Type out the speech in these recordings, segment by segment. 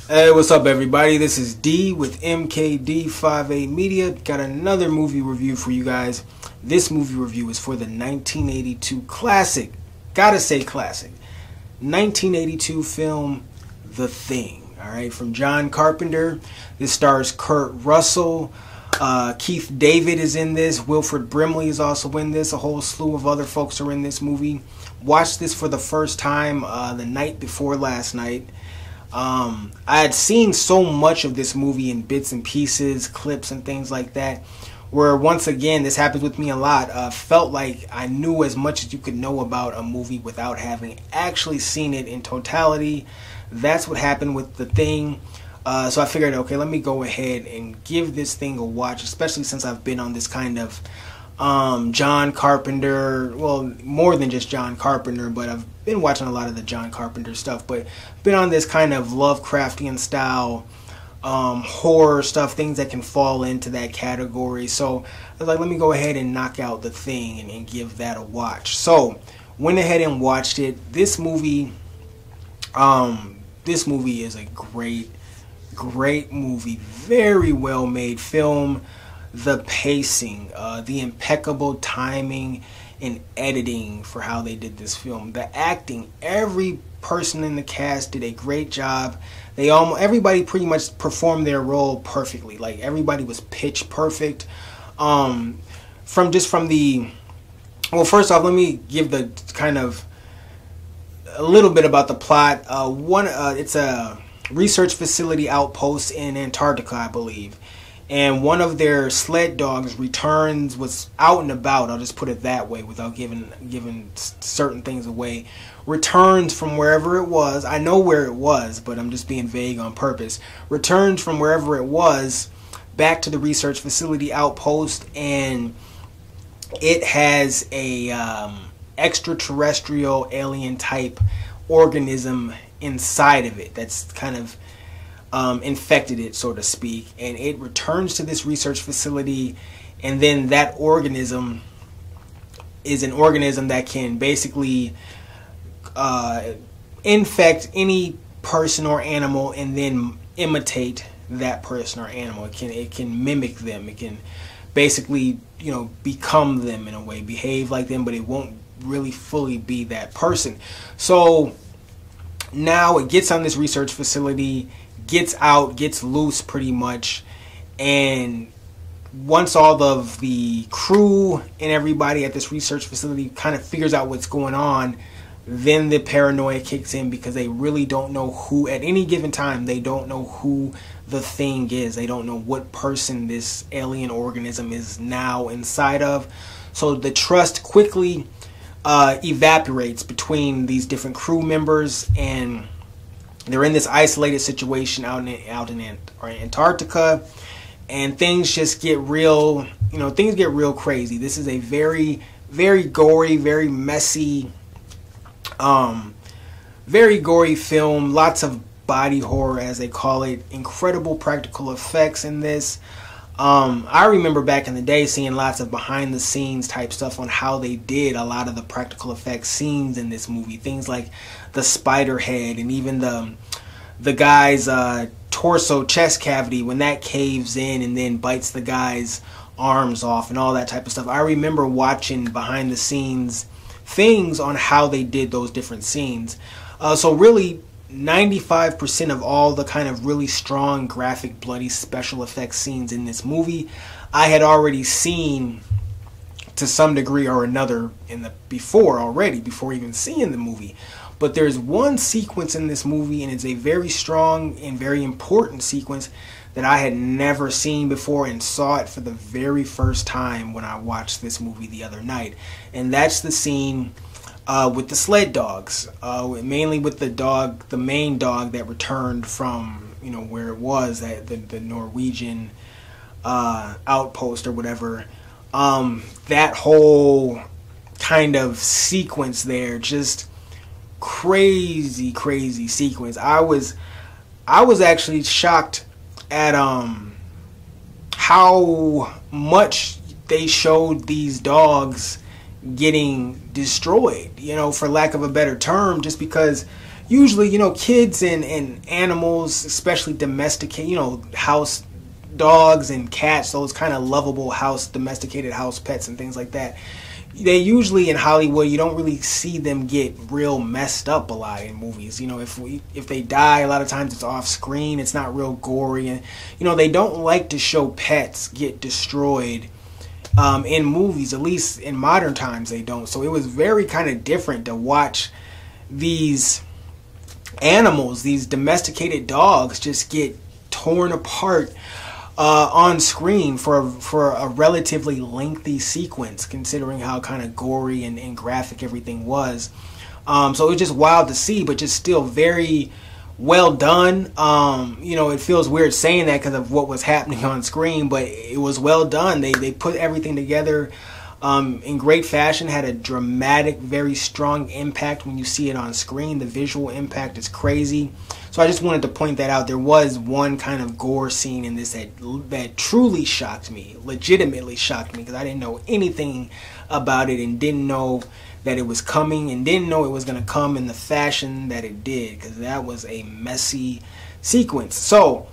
Hey, what's up, everybody? This is D with MKD58 Media. Got another movie review for you guys. This movie review is for the 1982 classic, gotta say classic, 1982 film, The Thing. Alright, from John Carpenter. This stars Kurt Russell. Keith David is in this. Wilford Brimley is also in this. A whole slew of other folks are in this movie. Watched this for the first time the night before last night. I had seen so much of this movie in bits and pieces, clips and things like that, where once again, this happens with me a lot, felt like I knew as much as you could know about a movie without having actually seen it in totality. That's what happened with The Thing. So I figured, okay, let me go ahead and give this thing a watch, especially since I've been on this kind of John Carpenter, well, more than just John Carpenter, but I've been watching a lot of the John Carpenter stuff, but been on this kind of Lovecraftian style horror stuff, things that can fall into that category. So I was like, let me go ahead and knock out The Thing and give that a watch. So went ahead and watched it. This movie is a great movie, very well made film. The pacing, the impeccable timing and editing for how they did this film, the acting, every person in the cast did a great job. Everybody pretty much performed their role perfectly. Like, everybody was pitch perfect. Well, first off, let me give the kind of a little bit about the plot. It's a research facility outpost in Antarctica, I believe. And one of their sled dogs was out and about, I'll just put it that way without giving certain things away, returns from wherever it was. I know where it was, but I'm just being vague on purpose. Returns from wherever it was back to the research facility outpost, and it has a extraterrestrial alien type organism inside of it that's kind of infected it, so to speak, and it returns to this research facility, and then that organism is an organism that can basically infect any person or animal and then imitate that person or animal. It can mimic them. It can basically, become them in a way, behave like them, but it won't really fully be that person. So now it gets on this research facility, gets out, gets loose pretty much, and once all of the crew and everybody at this research facility kind of figures out what's going on, then the paranoia kicks in, because they really don't know who, at any given time, they don't know who the Thing is. They don't know what person this alien organism is now inside of. So the trust quickly evaporates between these different crew members, and they're in this isolated situation out in Antarctica, and things just get real. Things get real crazy. This is a very, very gory, very messy, very gory film. Lots of body horror, as they call it. Incredible practical effects in this. I remember back in the day seeing lots of behind the scenes type stuff on how they did a lot of the practical effects scenes in this movie. Things like the spider head, and even the guy's torso, chest cavity, when that caves in and then bites the guy's arms off, and all that type of stuff. I remember watching behind the scenes things on how they did those different scenes. So really, 95% of all the kind of really strong, graphic, bloody special effects scenes in this movie I had already seen to some degree or another before even seeing the movie. But there's one sequence in this movie, and it's a very strong and very important sequence that I had never seen before, and saw it for the very first time when I watched this movie the other night. And that's the scene with the sled dogs, mainly with the main dog that returned from where it was, the Norwegian outpost or whatever. That whole kind of sequence there, just crazy sequence. I was actually shocked at how much they showed these dogs getting destroyed, you know, for lack of a better term, just because usually, you know, kids and animals, especially domesticated, you know, house dogs and cats, those kind of lovable domesticated house pets and things like that, they usually in Hollywood, you don't really see them get real messed up a lot in movies. You know, if they die, a lot of times it's off screen, it's not real gory, and you know, they don't like to show pets get destroyed in movies, at least in modern times they don't. So it was very kind of different to watch these animals, these domesticated dogs, just get torn apart on screen for a relatively lengthy sequence, considering how kind of gory and graphic everything was. So it was just wild to see, but just still very well done. You know, it feels weird saying that because of what was happening on screen, but it was well done. They put everything together in great fashion, had a dramatic, very strong impact when you see it on screen. The visual impact is crazy. So I just wanted to point that out. There was one kind of gore scene in this that truly shocked me, legitimately shocked me, because I didn't know anything about it and didn't know that it was coming and didn't know it was going to come in the fashion that it did, because that was a messy sequence. So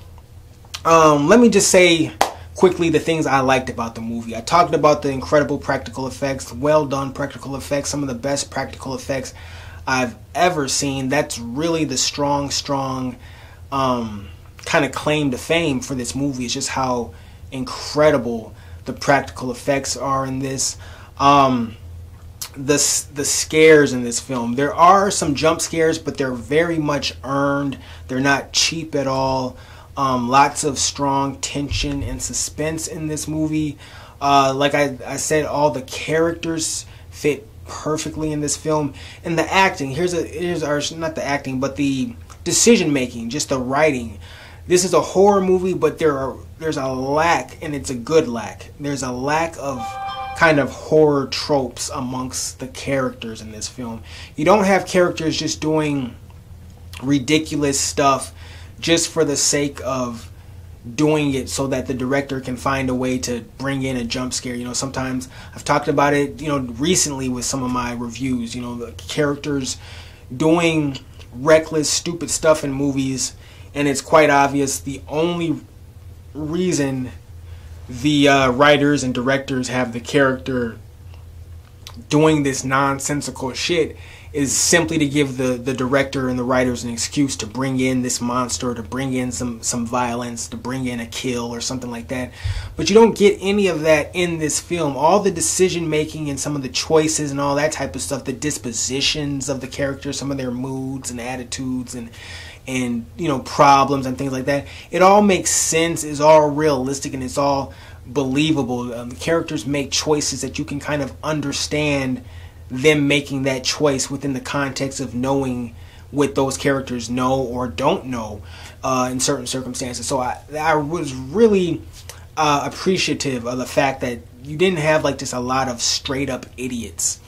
let me just say quickly the things I liked about the movie. I talked about the incredible practical effects, well done practical effects, some of the best practical effects I've ever seen. That's really the strong kind of claim to fame for this movie. It's just how incredible the practical effects are in this. The scares in this film, there are some jump scares, but they're very much earned. They're not cheap at all. Lots of strong tension and suspense in this movie. Like I said, all the characters fit perfectly in this film, and the acting, here's not the acting, but the decision making, just the writing. This is a horror movie, but there's a lack, and it's a good lack. There's a lack of kind of horror tropes amongst the characters in this film. You don't have characters just doing ridiculous stuff just for the sake of doing it so that the director can find a way to bring in a jump scare. You know, sometimes I've talked about it, you know, recently with some of my reviews, you know, the characters doing reckless, stupid stuff in movies, and it's quite obvious the only reason the writers and directors have the character doing this nonsensical shit is simply to give the director and the writers an excuse to bring in this monster, to bring in some violence, to bring in a kill or something like that. But you don't get any of that in this film. All the decision making and some of the choices and all that type of stuff, the dispositions of the characters, some of their moods and attitudes and you know, problems and things like that, it all makes sense, is all realistic, and it's all believable. The characters make choices that you can kind of understand them making that choice within the context of knowing what those characters know or don't know in certain circumstances. So I was really appreciative of the fact that you didn't have like just a lot of straight up idiots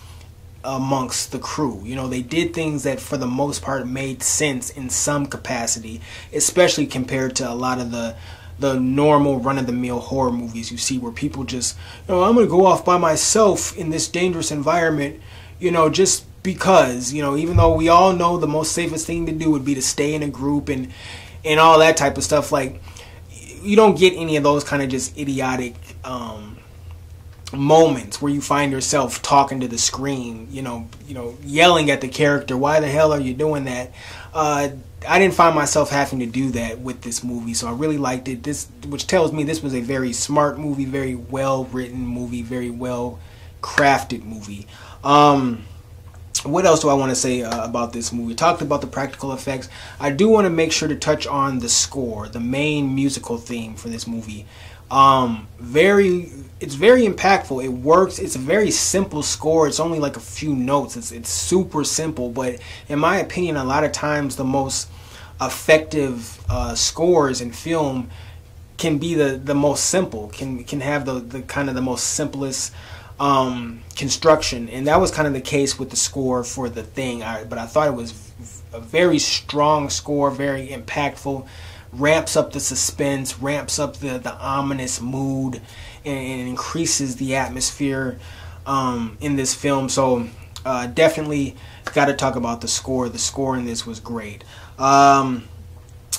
amongst the crew. You know, they did things that for the most part made sense in some capacity, especially compared to a lot of the normal run-of-the-mill horror movies you see, where people just, you know, I'm going to go off by myself in this dangerous environment, you know, just because, you know, even though we all know the most safest thing to do would be to stay in a group and all that type of stuff. Like, you don't get any of those kind of just idiotic moments where you find yourself talking to the screen, you know, yelling at the character, why the hell are you doing that? I didn't find myself having to do that with this movie, so I really liked it. Which tells me this was a very smart movie, very well written movie, very well crafted movie. What else do I want to say about this movie? I talked about the practical effects. I do want to make sure to touch on the score, the main musical theme for this movie. It's very impactful. It works. It's a very simple score. It's only like a few notes. It's super simple, but in my opinion, a lot of times the most effective scores in film can be the most simple, can have the kind of the most simplest construction, and that was kind of the case with the score for The Thing. But I thought it was a very strong score, very impactful, ramps up the suspense, ramps up the ominous mood, and increases the atmosphere. in this film. So definitely got to talk about the score. The score in this was great.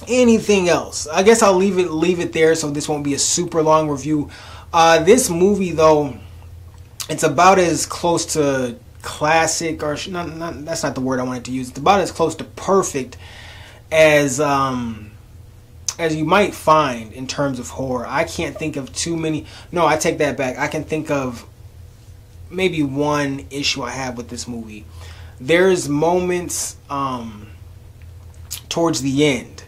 Anything else? I guess I'll leave it there, so this won't be a super long review. This movie, though, it's about as close to classic, or not, that's not the word I wanted to use. It's about as close to perfect as you might find in terms of horror. I can't think of too many. No, I take that back. I can think of maybe one issue I have with this movie. There's moments towards the end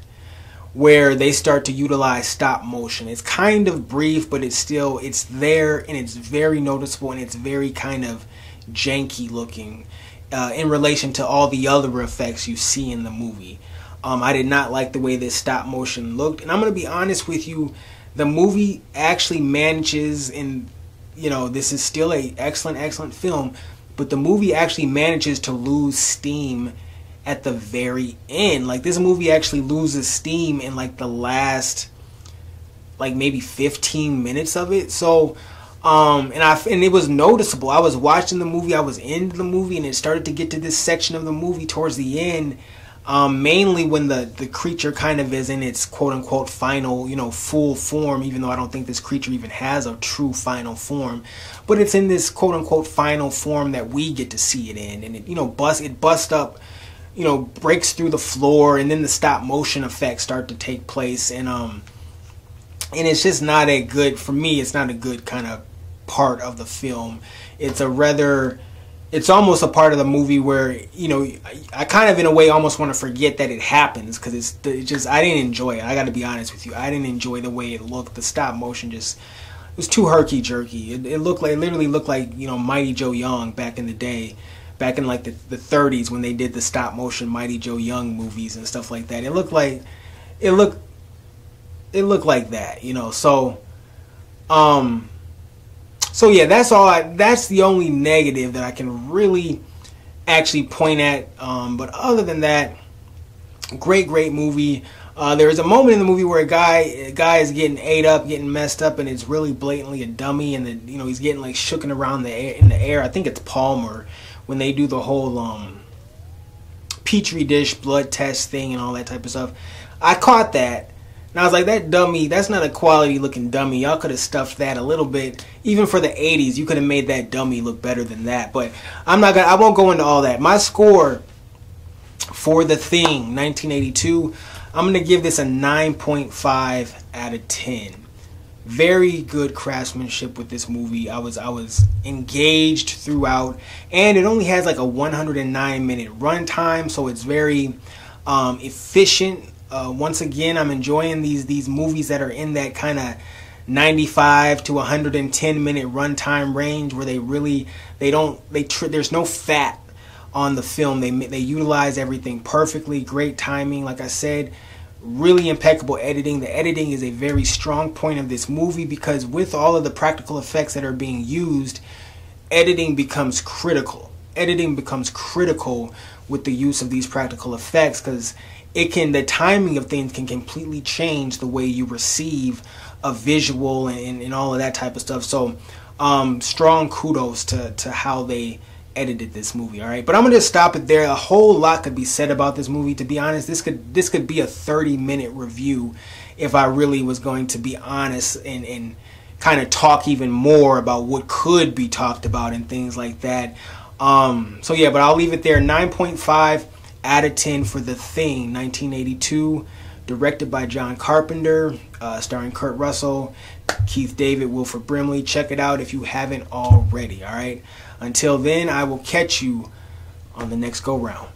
where they start to utilize stop motion. It's kind of brief, but it's there, and it's very noticeable, and it's very kind of janky looking in relation to all the other effects you see in the movie. I did not like the way this stop motion looked, and I'm going to be honest with you, the movie actually manages, and this is still a excellent film, but the movie actually manages to lose steam at the very end. Like, this movie actually loses steam in like the last maybe 15 minutes of it. So and it was noticeable. I was watching the movie, I was into the movie, and it started to get to this section of the movie towards the end, mainly when the creature kind of is in its quote-unquote final, full form, even though I don't think this creature even has a true final form, but it's in this quote-unquote final form that we get to see it in, and it busts up, breaks through the floor, and then the stop motion effects start to take place, and it's just not a good, for me, it's not a good kind of part of the film. It's almost a part of the movie where, I kind of in a way almost want to forget that it happens, because I didn't enjoy it. I got to be honest with you. I didn't enjoy the way it looked. The stop motion it was too herky-jerky. It literally looked like, Mighty Joe Young back in the day. Back in like the 30s when they did the stop motion Mighty Joe Young movies and stuff like that. It looked like that, so yeah, that's the only negative that I can really actually point at. But other than that, great movie. There is a moment in the movie where a guy is getting ate up, getting messed up, and it's really blatantly a dummy, and then he's getting like shooken around in the air. I think it's Palmer, when they do the whole petri dish blood test thing and all that type of stuff. I caught that, and I was like, that dummy, that's not a quality looking dummy. Y'all could have stuffed that a little bit. Even for the 80s, you could have made that dummy look better than that. But I won't go into all that. My score for The Thing, 1982, I'm going to give this a 9.5 out of 10. Very good craftsmanship with this movie. I was engaged throughout, and it only has like a 109-minute runtime, so it's very efficient. Once again, I'm enjoying these movies that are in that kind of 95 to 110 minute runtime range, where there's no fat on the film. They utilize everything perfectly. Great timing, like I said. Really impeccable editing. The editing is a very strong point of this movie, because with all of the practical effects that are being used, editing becomes critical. Editing becomes critical with the use of these practical effects, because the timing of things can completely change the way you receive a visual and all of that type of stuff. So strong kudos to how they edited this movie. All right, but I'm gonna just stop it there. A whole lot could be said about this movie. To be honest, this could be a 30-minute review if I really was going to be honest and kind of talk even more about what could be talked about and things like that. So yeah, but I'll leave it there. 9.5 out of 10 for The Thing, 1982, directed by John Carpenter, starring Kurt Russell, Keith David, Wilford Brimley. Check it out if you haven't already. All right. Until then, I will catch you on the next go round.